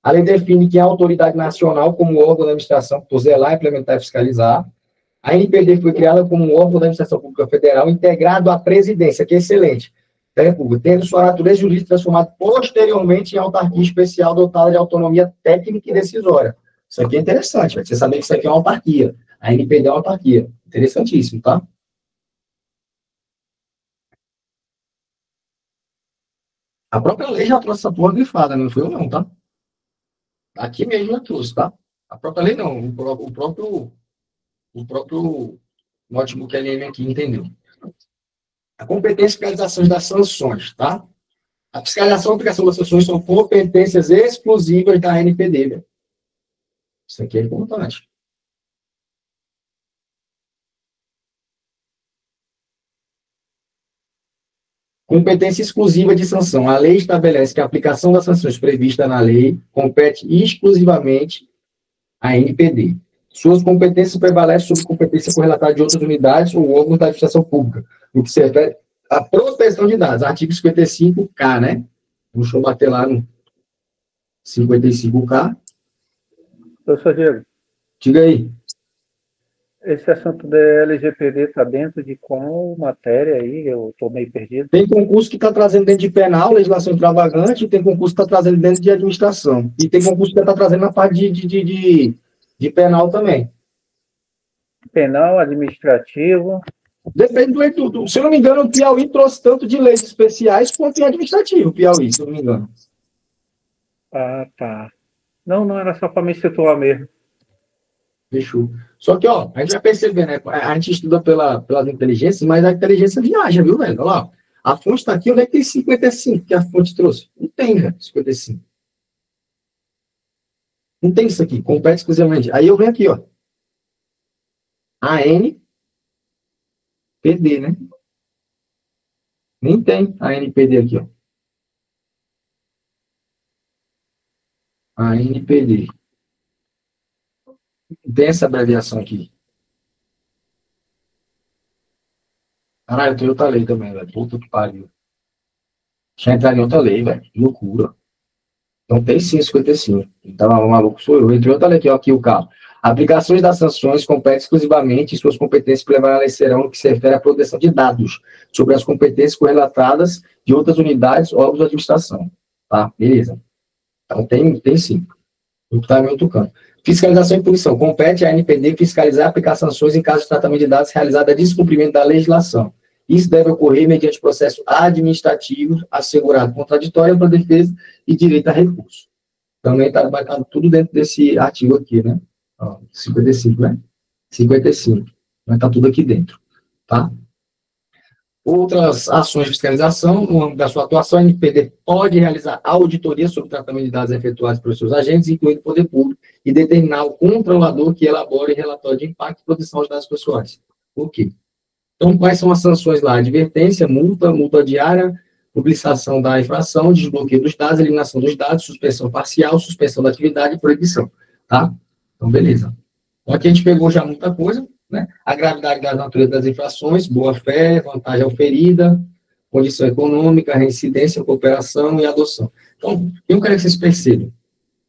A lei define que a autoridade nacional como órgão da administração por zelar, implementar e fiscalizar. A NPD foi criada como um órgão da administração pública federal integrado à presidência, que é excelente, da República, tendo sua natureza jurídica transformada posteriormente em autarquia especial dotada de autonomia técnica e decisória. Isso aqui é interessante, você saber que isso aqui é uma autarquia. A NPD é uma autarquia. Interessantíssimo, tá? A própria lei já trouxe essa porra grifada, não foi eu não, tá? Aqui mesmo já trouxe, tá? A própria lei não, o próprio notebook LM aqui, entendeu? A competência e fiscalização das sanções, tá? A fiscalização e aplicação das sanções são competências exclusivas da NPD, velho. Isso aqui é importante. Competência exclusiva de sanção. A lei estabelece que a aplicação das sanções prevista na lei compete exclusivamente à NPD. Suas competências prevalecem sobre competência correlatada de outras unidades ou órgãos da administração pública, no que se refere à proteção de dados. Artigo 55K, né? Deixa eu bater lá no 55K. Professor Diego. Diga aí. Esse assunto da LGPD está dentro de qual matéria aí? Eu estou meio perdido. Tem concurso que está trazendo dentro de penal, legislação extravagante, e tem concurso que está trazendo dentro de administração. E tem concurso que está trazendo na parte de penal também. Penal, administrativo. Depende do. Se eu não me engano, o Piauí trouxe tanto de leis especiais quanto em administrativo, Piauí, se eu não me engano. Ah, tá. Não era só para me situar mesmo. Fechou. Só que, ó, a gente vai perceber, né? A gente estuda pelas inteligências, mas a inteligência viaja, viu, velho? Olha lá. A fonte está aqui, onde é que tem 55 que a fonte trouxe? Não tem, velho, 55. Não tem isso aqui, compete exclusivamente. Aí eu venho aqui, ó. ANPD, né? Nem tem a ANPD aqui, ó. ANPD. Tem essa abreviação aqui. Caralho, tem outra lei também, velho. Puta que pariu. Deixa eu entrar em outra lei, velho. Que loucura. Então tem sim 55. Então, maluco sou eu. Entre outra lei aqui, ó, aqui o carro. Aplicações das sanções competem exclusivamente e suas competências preliminares serão no que se refere à proteção de dados sobre as competências correlatadas de outras unidades, órgãos de administração. Tá? Beleza. Então tem sim. Não está em outro canto. Fiscalização e punição. Compete à NPD fiscalizar e aplicar sanções em caso de tratamento de dados realizado a descumprimento da legislação. Isso deve ocorrer mediante processo administrativo assegurado contraditório para defesa e direito a recurso. Também está tudo dentro desse artigo aqui, né? Ó, 55, né? 55. Vai estar tudo aqui dentro, tá? Outras ações de fiscalização, no âmbito da sua atuação, a NPD pode realizar auditoria sobre o tratamento de dados efetuados pelos seus agentes, incluindo o poder público, e determinar o controlador que elabore relatório de impacto e proteção dos dados pessoais. Ok. Então, quais são as sanções lá? Advertência, multa diária, publicação da infração, desbloqueio dos dados, eliminação dos dados, suspensão parcial, suspensão da atividade e proibição, tá? Então, beleza. Então, aqui a gente pegou já muita coisa, né? A gravidade da natureza das infrações, boa-fé, vantagem oferida, condição econômica, reincidência, cooperação e adoção. Então, eu quero que vocês percebam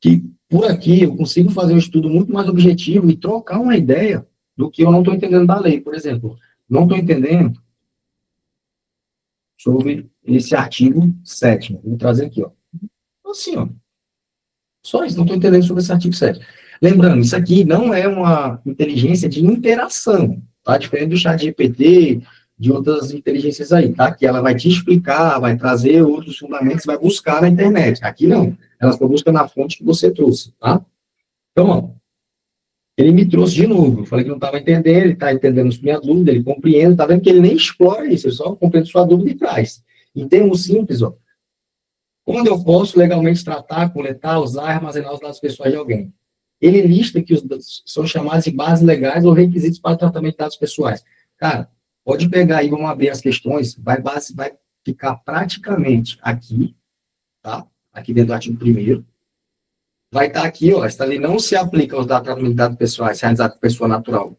que, por aqui, eu consigo fazer um estudo muito mais objetivo e trocar uma ideia do que eu não estou entendendo da lei. Por exemplo, não estou entendendo sobre esse artigo 7º. Vou trazer aqui, ó. Assim, ó. Só isso, não estou entendendo sobre esse artigo 7º. Lembrando, isso aqui não é uma inteligência de interação, tá? Diferente do chat GPT, de outras inteligências aí, tá? Que ela vai te explicar, vai trazer outros fundamentos, vai buscar na internet. Aqui não. Ela só busca na fonte que você trouxe, tá? Então, ó, ele me trouxe de novo. Eu falei que não estava entendendo, ele está entendendo minha dúvida, ele compreende, tá vendo que ele nem explora isso, ele só compreende sua dúvida e traz. Em termos simples, ó, quando eu posso legalmente tratar, coletar, usar e armazenar os dados pessoais de alguém? Ele lista que os dados são chamados de bases legais ou requisitos para o tratamento de dados pessoais. Cara, pode pegar aí, vamos abrir as questões, vai ficar praticamente aqui, tá? Aqui dentro do artigo 1º. Vai estar aqui, ó, esta lei não se aplica aos dados de dados pessoais realizados por pessoa natural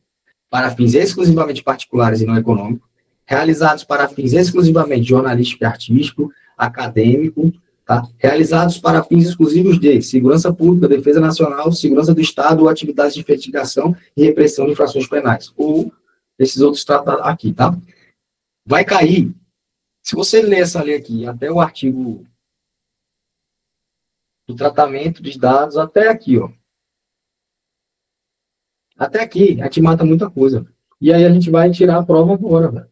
para fins exclusivamente particulares e não econômicos, realizados para fins exclusivamente jornalístico e artístico, acadêmico, tá? Realizados para fins exclusivos de segurança pública, defesa nacional, segurança do Estado ou atividades de investigação e repressão de infrações penais. Ou esses outros tratados aqui, tá? Vai cair, se você ler essa lei aqui, até o artigo do tratamento dos dados, até aqui, ó. Até aqui, a gente mata muita coisa. E aí a gente vai tirar a prova agora, velho.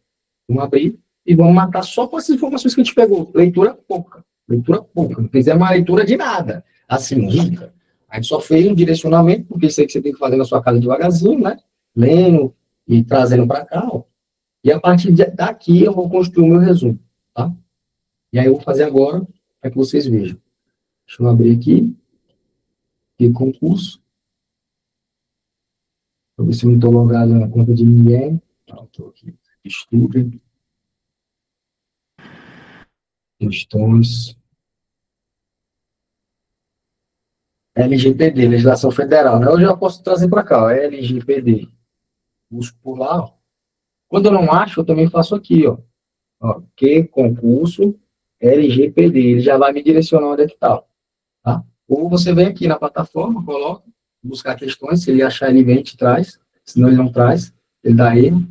Vamos abrir e vamos matar só com essas informações que a gente pegou. Leitura pouca. Leitura pouca. Não fizemos uma leitura de nada. Assim, rica. A gente só fez um direcionamento, porque isso aí que você tem que fazer na sua casa devagarzinho, né? Lendo e trazendo para cá, ó. E a partir daqui eu vou construir o meu resumo, tá? E aí eu vou fazer agora para que vocês vejam. Deixa eu abrir aqui. E concurso. Para ver se eu não estou logado na conta de ninguém. Estou aqui. Estudo. Questões. LGPD, legislação federal, né? Eu já posso trazer para cá, ó, LGPD. Busco por lá, ó. Quando eu não acho, eu também faço aqui, ó. Que concurso LGPD. Ele já vai me direcionar onde é que está, tá? Ou você vem aqui na plataforma, coloca, buscar questões, se ele achar, ele vem e te traz. Senão ele não traz, ele dá erro.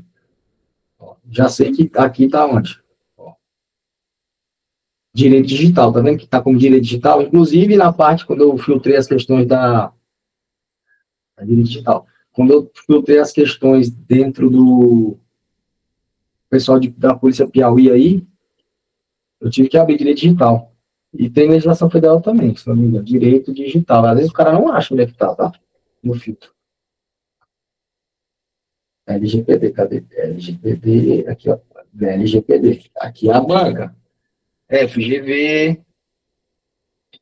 Ó, já sei que aqui está onde? Ó. Direito digital, tá vendo que está como direito digital? Inclusive, na parte, quando eu filtrei as questões da direito digital, quando eu filtrei as questões dentro do pessoal da Polícia Piauí aí, eu tive que abrir direito digital. E tem legislação federal também, se não me engano, direito digital. Às vezes o cara não acha onde é que está, tá? No filtro. LGPD, cadê? LGPD, aqui, ó. LGPD. Aqui é a banca. FGV.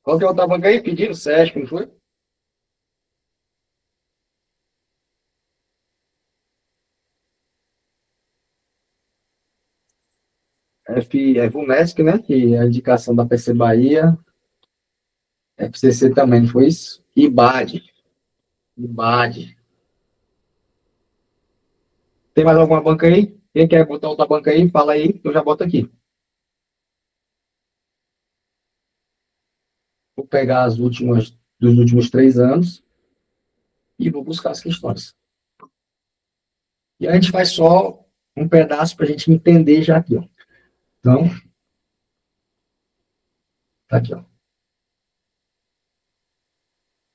Qual que é a outra banca aí? Pediram SESC, não foi? É VUNESC, né? Que é a indicação da PC Bahia. FCC também, foi isso? IBAD. IBAD. Tem mais alguma banca aí? Quem quer botar outra banca aí, fala aí, que eu já boto aqui. Vou pegar as últimas, dos últimos 3 anos e vou buscar as questões. E a gente faz só um pedaço para a gente entender já aqui, ó. Então, tá aqui, ó.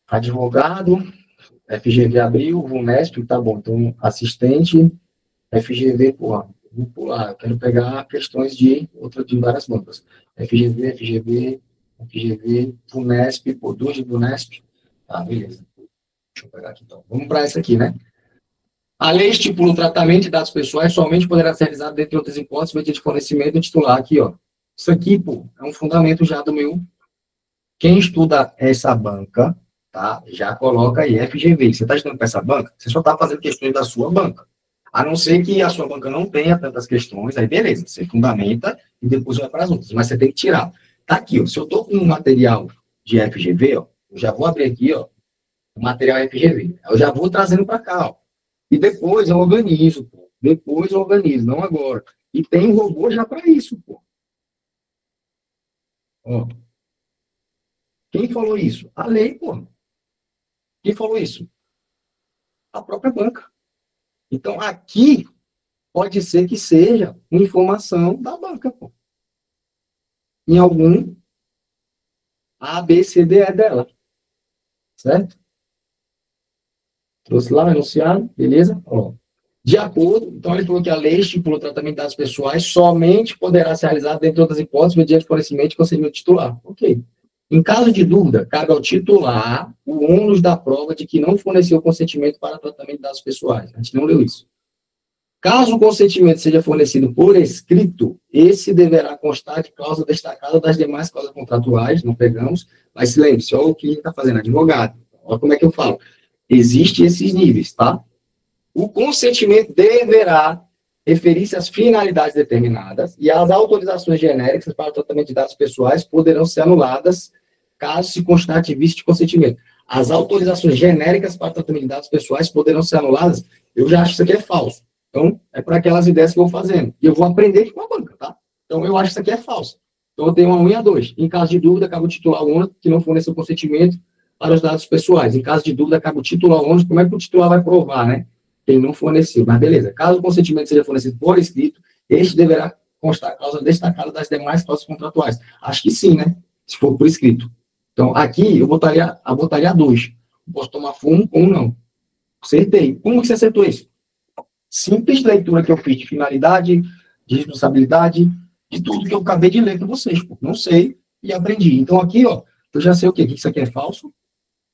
Advogado, FGV abriu, VUNESP, tá bom. Então, assistente, FGV, porra, vou pular. Eu quero pegar questões de várias bancas. FGV, VUNESP, por 2 de VUNESP. Tá, beleza. Deixa eu pegar aqui, então. Vamos para essa aqui, né? A lei estipula o tratamento de dados pessoais somente poderá ser realizado, dentre outras hipóteses, mediante fornecimento do titular. Aqui, ó. Isso aqui, pô, é um fundamento já do meu. Quem estuda essa banca, tá? Já coloca aí FGV. Você está estudando para essa banca, você só está fazendo questões da sua banca. A não ser que a sua banca não tenha tantas questões, aí beleza, você fundamenta e depois vai para as outras. Mas você tem que tirar. Tá aqui, ó. Se eu estou com um material de FGV, ó, eu já vou abrir aqui, ó, o material FGV. Eu já vou trazendo para cá, ó. E depois eu organizo, pô. Depois eu organizo, não agora. E tem um robô já para isso, pô. Ó. Quem falou isso? A lei, pô. Quem falou isso? A própria banca. Então, aqui, pode ser que seja uma informação da banca, pô. Em algum A, B, C, D, E dela. Certo? Trouxe lá o enunciado, beleza? Ó. De acordo, então ele falou que a lei estipula o tratamento de dados pessoais somente poderá ser realizado, dentre outras hipóteses, mediante fornecimento e conselhamento titular. Ok. Em caso de dúvida, cabe ao titular o ônus da prova de que não forneceu consentimento para tratamento de dados pessoais. A gente não leu isso. Caso o consentimento seja fornecido por escrito, esse deverá constar de cláusula destacada das demais cláusulas contratuais, não pegamos, mas se lembre-se, olha o que ele está fazendo, advogado. Olha como é que eu falo. Existem esses níveis, tá? O consentimento deverá referir-se às finalidades determinadas e as autorizações genéricas para o tratamento de dados pessoais poderão ser anuladas caso se constate vício de consentimento. As autorizações genéricas para o tratamento de dados pessoais poderão ser anuladas. Eu já acho que isso aqui é falso. Então, é para aquelas ideias que eu vou fazendo. E eu vou aprender com a banca, tá? Então, eu acho que isso aqui é falso. Então, eu tenho uma 1 e a 2. Em caso de dúvida, cabe o titular ônus que não forneceu consentimento para os dados pessoais. Em caso de dúvida, cabe o titular ônus. Como é que o titular vai provar, né? Ele não forneceu. Mas, beleza. Caso o consentimento seja fornecido por escrito, este deverá constar a cláusula destacada das demais cláusulas contratuais. Acho que sim, né? Se for por escrito. Então, aqui, eu botaria a 2. Posso tomar fumo ou não. Acertei. Como que você acertou isso? Simples leitura que eu fiz de finalidade, de responsabilidade, de tudo que eu acabei de ler com vocês. Pô. Não sei e aprendi. Então, aqui, ó, eu já sei o quê? Que isso aqui é falso,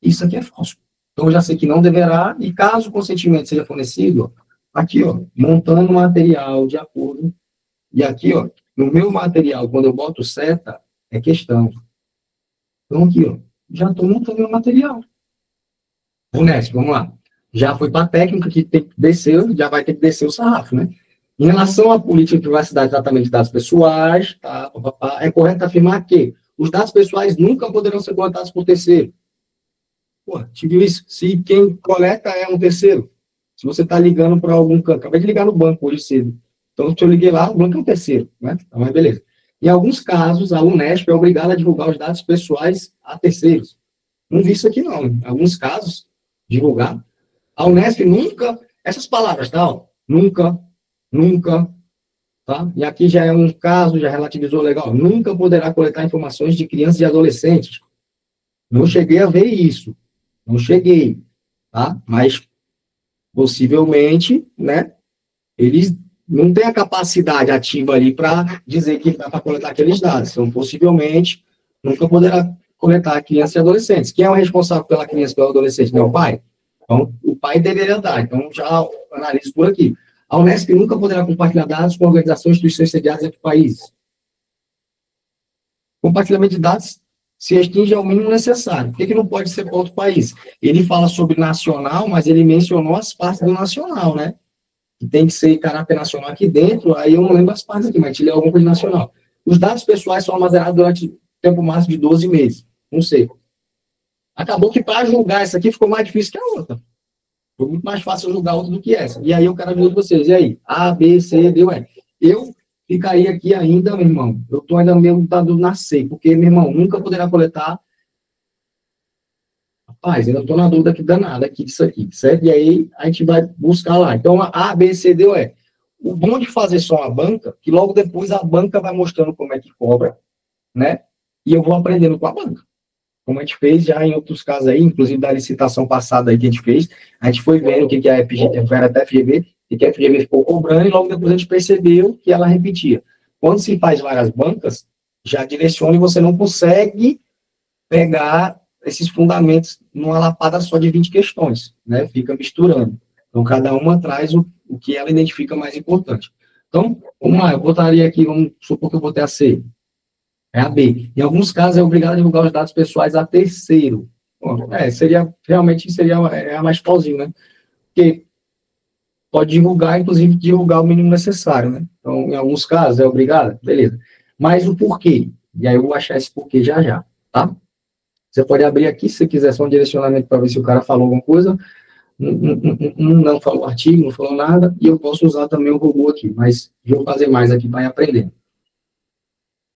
isso aqui é falso. Então, eu já sei que não deverá, e caso o consentimento seja fornecido, ó, aqui, ó, montando material de acordo, e aqui, ó, no meu material, quando eu boto seta, é questão. Então, aqui, ó, já estou montando meu material. Honesto, vamos lá. Já foi para a técnica que tem que descer, já vai ter que descer o sarrafo, né? Em relação à política de privacidade e tratamento de dados pessoais, tá, é correto afirmar que os dados pessoais nunca poderão ser coletados por terceiro. Pô, te viu isso? Se quem coleta é um terceiro, se você está ligando para algum canto, acabei de ligar no banco hoje cedo, então se eu liguei lá, o banco é um terceiro, né? Então, mas beleza. Em alguns casos, a Unesp é obrigada a divulgar os dados pessoais a terceiros. Não vi isso aqui, não. Em alguns casos, divulgar. A Unesp nunca, essas palavras, tá? Ó, nunca, tá? E aqui já é um caso, já relativizou legal. Nunca poderá coletar informações de crianças e adolescentes. Não cheguei a ver isso. Não cheguei, tá? Mas, possivelmente, né? Eles não têm a capacidade ativa ali para dizer que dá para coletar aqueles dados. Então, possivelmente, nunca poderá coletar crianças e adolescentes. Quem é o responsável pela criança e pelo adolescente? Não é o pai? Então, o pai deveria dar. Então, já analiso por aqui. A Unesp nunca poderá compartilhar dados com organizações e instituições sediadas entre países. Compartilhamento de dados se restringe ao mínimo necessário. Por que não pode ser para outro país? Ele fala sobre nacional, mas ele mencionou as partes do nacional, né? Que tem que ser caráter nacional aqui dentro, aí eu não lembro as partes aqui, mas ele é alguma coisa nacional. Os dados pessoais são armazenados durante tempo máximo de 12 meses. Não sei. Acabou que para julgar essa aqui ficou mais difícil que a outra. Foi muito mais fácil julgar outra do que essa. E aí eu quero ajuda de vocês. E aí? A, B, C, D, E. Eu ficaria aqui ainda, meu irmão. Eu estou ainda meio na C, porque, meu irmão, nunca poderá coletar. Rapaz, ainda estou na dúvida aqui danada aqui disso aqui, certo? E aí a gente vai buscar lá. Então, A, B, C, D, E. O bom de fazer só a banca, que logo depois a banca vai mostrando como é que cobra, né? E eu vou aprendendo com a banca. Como a gente fez já em outros casos aí, inclusive da licitação passada aí que a gente fez, a gente foi vendo o que a FGV, e que a FGV ficou cobrando, e logo depois a gente percebeu que ela repetia. Quando se faz várias bancas, já direciona e você não consegue pegar esses fundamentos numa lapada só de 20 questões, né? Fica misturando. Então, cada uma traz o que ela identifica mais importante. Então, vamos lá, eu botaria aqui, vamos supor que eu botei a C. É a B. Em alguns casos, é obrigado a divulgar os dados pessoais a terceiro. Bom, realmente seria a mais plausível, né? Porque pode divulgar, inclusive, divulgar o mínimo necessário, né? Então, em alguns casos, é obrigado, beleza. Mas o porquê? E aí eu vou achar esse porquê já, tá? Você pode abrir aqui, se você quiser, só um direcionamento para ver se o cara falou alguma coisa. Não falou artigo, não falou nada, e eu posso usar também o robô aqui, mas vou fazer mais aqui para ir aprendendo.